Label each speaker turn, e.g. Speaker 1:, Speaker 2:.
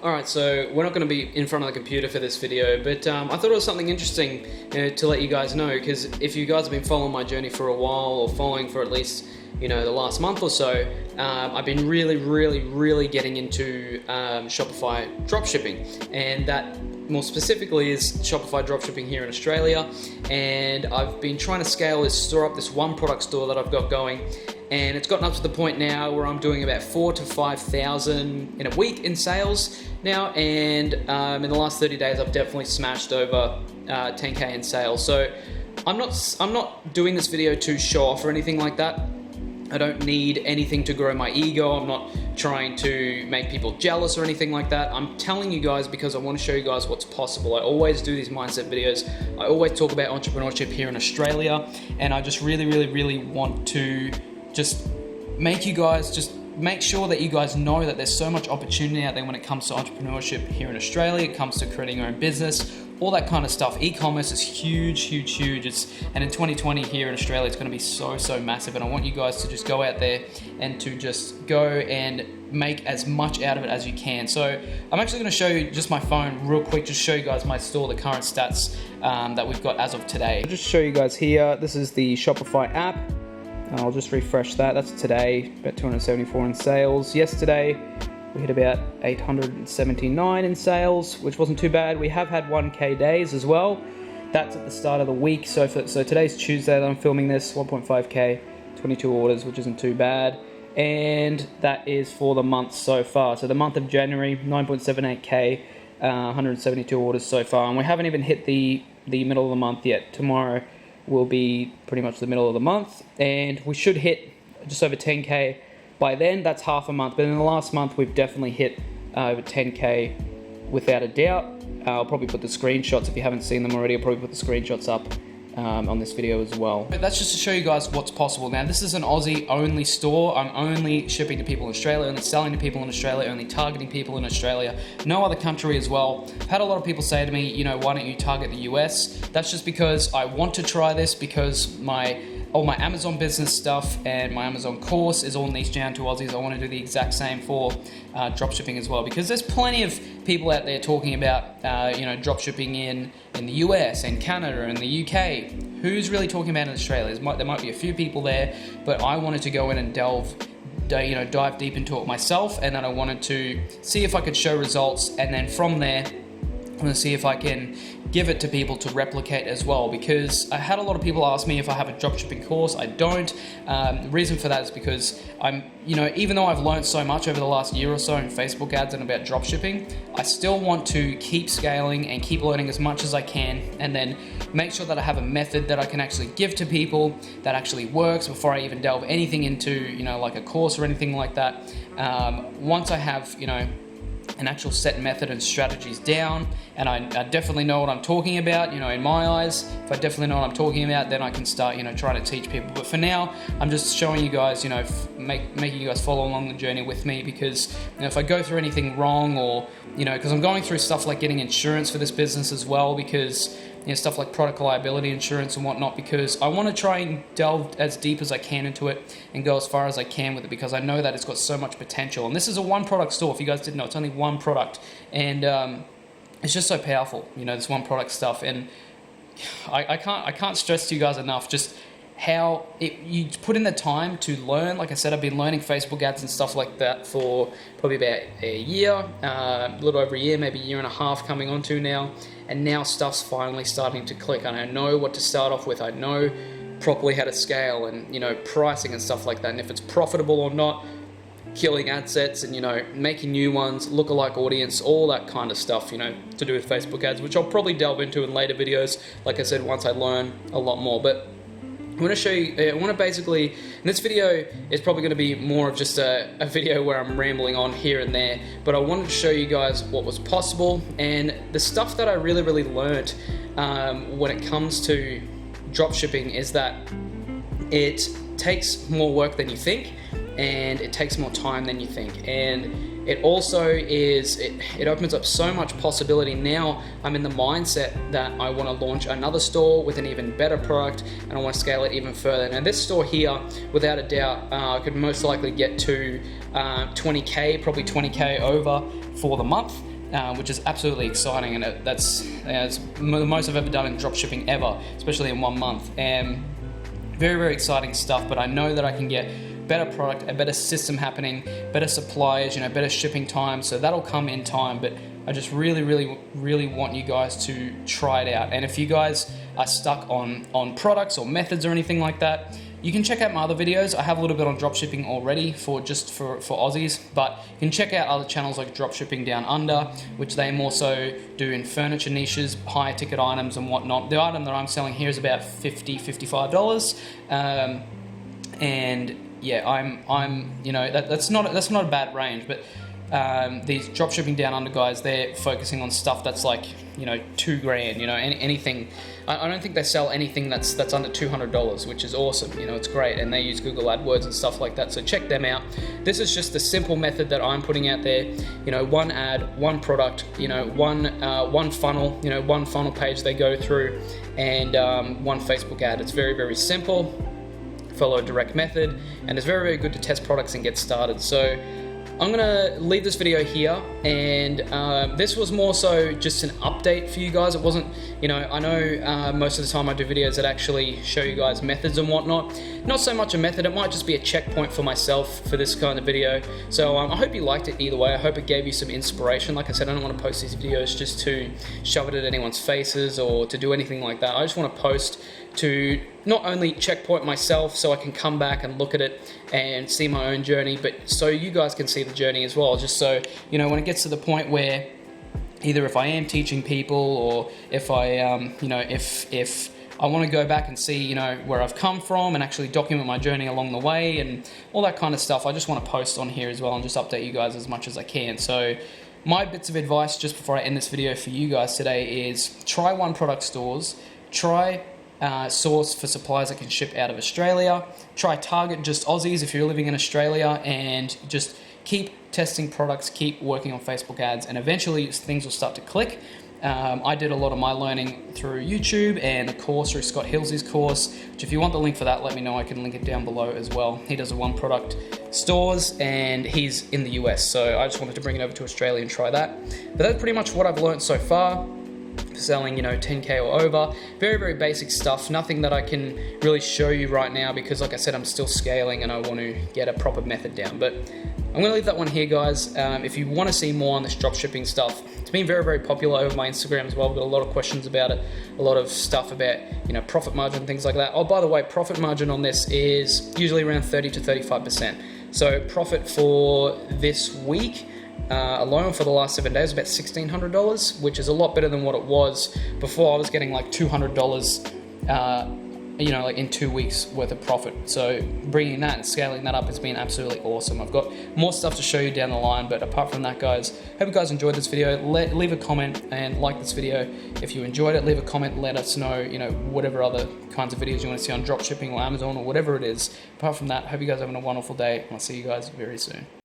Speaker 1: Alright, so we're not going to be in front of the computer for this video, but I thought it was something interesting to let you guys know, because if you guys have been following my journey for a while, or following for at least, the last month or so, I've been really getting into Shopify dropshipping, and that more specifically is Shopify dropshipping here in Australia. And I've been trying to scale this store up, this one product store that I've got going, and it's gotten up to the point now where I'm doing about 4,000 to 5,000 in a week in sales now, and in the last 30 days I've definitely smashed over 10k in sales. So I'm not doing this video to show off or anything like that. I don't need anything to grow my ego. I'm not trying to make people jealous or anything like that. I'm telling you guys because I want to show you guys what's possible. I always do these mindset videos. I always talk about entrepreneurship here in Australia, and I just really want to just make you guys, just make sure that you guys know that there's so much opportunity out there when it comes to entrepreneurship here in Australia. It comes to creating your own business, all that kind of stuff. E-commerce is huge. And in 2020 here in Australia, it's going to be so massive. And I want you guys to just go out there and to just go and make as much out of it as you can. So I'm actually going to show you just my phone real quick, just show you guys my store, the current stats that we've got as of today. I'll just show you guys here. This is the Shopify app. I'll just refresh that. That's today, about 274 in sales. Yesterday, we hit about 879 in sales, which wasn't too bad. We have had 1K days as well. That's at the start of the week. So today's Tuesday that I'm filming this, 1.5K, 22 orders, which isn't too bad. And that is for the month so far. So the month of January, 9.78K, 172 orders so far. And we haven't even hit the middle of the month yet. Tomorrow will be pretty much the middle of the month, and we should hit just over 10k by then. That's half a month, but in the last month we've definitely hit over 10k without a doubt. I'll probably put the screenshots, if you haven't seen them already, I'll probably put the screenshots up on this video as well. But that's just to show you guys what's possible. Now, this is an Aussie only store. I'm only shipping to people in Australia, only selling to people in Australia, only targeting people in Australia, no other country as well. I've had a lot of people say to me, why don't you target the US? That's just because I want to try this, because all my Amazon business stuff and my Amazon course is all niched down to Aussies. I want to do the exact same for dropshipping as well, because there's plenty of people out there talking about dropshipping in the US and Canada and the UK. Who's really talking about it in Australia? There might be a few people there, but I wanted to go in and dive deep into it myself, and then I wanted to see if I could show results, and then from there I'm going to see if I can give it to people to replicate as well, because I had a lot of people ask me if I have a dropshipping course. I don't. The reason for that is because even though I've learned so much over the last year or so in Facebook ads and about dropshipping, I still want to keep scaling and keep learning as much as I can, and then make sure that I have a method that I can actually give to people that actually works before I even delve anything into, like a course or anything like that. Once I have, an actual set method and strategies down, and I definitely know what I'm talking about, in my eyes, if I definitely know what I'm talking about, then I can start, trying to teach people. But for now, I'm just showing you guys, making you guys follow along the journey with me, because, if I go through anything wrong, or, because I'm going through stuff like getting insurance for this business as well, because, stuff like product liability insurance and whatnot, because I want to try and delve as deep as I can into it and go as far as I can with it, because I know that it's got so much potential. And this is a one product store. If you guys didn't know, it's only one product, and it's just so powerful, this one product stuff. And I can't stress to you guys enough just how you put in the time to learn. Like I said, I've been learning Facebook ads and stuff like that for probably about a year, a little over a year, maybe a year and a half coming on to now. And now stuff's finally starting to click, and I know what to start off with. I know properly how to scale and, pricing and stuff like that, and if it's profitable or not, killing ad sets and, making new ones, lookalike audience, all that kind of stuff, to do with Facebook ads, which I'll probably delve into in later videos, like I said, once I learn a lot more. But I want to show you, and this video is probably going to be more of just a video where I'm rambling on here and there, but I wanted to show you guys what was possible, and the stuff that I really learned when it comes to dropshipping is that it takes more work than you think, and it takes more time than you think, and it also it opens up so much possibility. Now I'm in the mindset that I want to launch another store with an even better product, and I want to scale it even further. Now this store here, without a doubt, could most likely get to 20k, probably 20k over for the month. which is absolutely exciting, and that's it's the most I've ever done in dropshipping ever, especially in 1 month. And very, very exciting stuff, but I know that I can get better product, a better system happening, better suppliers, better shipping time, so that'll come in time. But I just really, really, really want you guys to try it out. And if you guys are stuck on products or methods or anything like that, you can check out my other videos. I have a little bit on dropshipping already for Aussies, but you can check out other channels like Dropshipping Down Under, which they more so do in furniture niches, higher ticket items and whatnot. The item that I'm selling here is about $50, $55, and yeah, I'm that's not a bad range, but these Dropshipping Down Under guys, they're focusing on stuff that's like $2,000, anything. I don't think they sell anything that's under $200, which is awesome. It's great, and they use Google AdWords and stuff like that. So check them out. This is just a simple method that I'm putting out there. One ad, one product, one funnel, one funnel page they go through, and one Facebook ad. It's very, very simple. Follow a direct method, and it's very, very good to test products and get started. So I'm gonna leave this video here, and this was more so just an update for you guys. It wasn't, I know most of the time I do videos that actually show you guys methods and whatnot. Not so much a method, it might just be a checkpoint for myself for this kind of video. So I hope you liked it either way. I hope it gave you some inspiration. Like I said, I don't want to post these videos just to shove it at anyone's faces or to do anything like that. I just want to post to not only checkpoint myself so I can come back and look at it and see my own journey, but so you guys can see the journey as well. Just so, when it gets to the point where either if I am teaching people, or if I, if I want to go back and see, where I've come from and actually document my journey along the way and all that kind of stuff, I just want to post on here as well and just update you guys as much as I can. So my bits of advice just before I end this video for you guys today is try one product stores, try source for suppliers that can ship out of Australia, try target just Aussies if you're living in Australia, and just keep testing products, keep working on Facebook ads, and eventually things will start to click. I did a lot of my learning through YouTube and the course through Scott Hillsey's course, which if you want the link for that, let me know. I can link it down below as well. He does a one product stores and he's in the US, so I just wanted to bring it over to Australia and try that. But that's pretty much what I've learned so far. Selling 10K or over, very, very basic stuff, nothing that I can really show you right now because like I said, I'm still scaling and I want to get a proper method down. But I'm going to leave that one here, guys. If you want to see more on this dropshipping stuff, it's been very, very popular over my Instagram as well. I've got a lot of questions about it, a lot of stuff about profit margin, things like that. Oh, by the way, profit margin on this is usually around 30 to 35%. So profit for this week alone for the last 7 days, about $1,600, which is a lot better than what it was before. I was getting like $200, like in 2 weeks worth of profit. So bringing that and scaling that up has been absolutely awesome. I've got more stuff to show you down the line, but apart from that, guys, hope you guys enjoyed this video. Leave a comment and like this video if you enjoyed it. Leave a comment, let us know, whatever other kinds of videos you want to see on dropshipping or Amazon or whatever it is. Apart from that, hope you guys are having a wonderful day, and I'll see you guys very soon.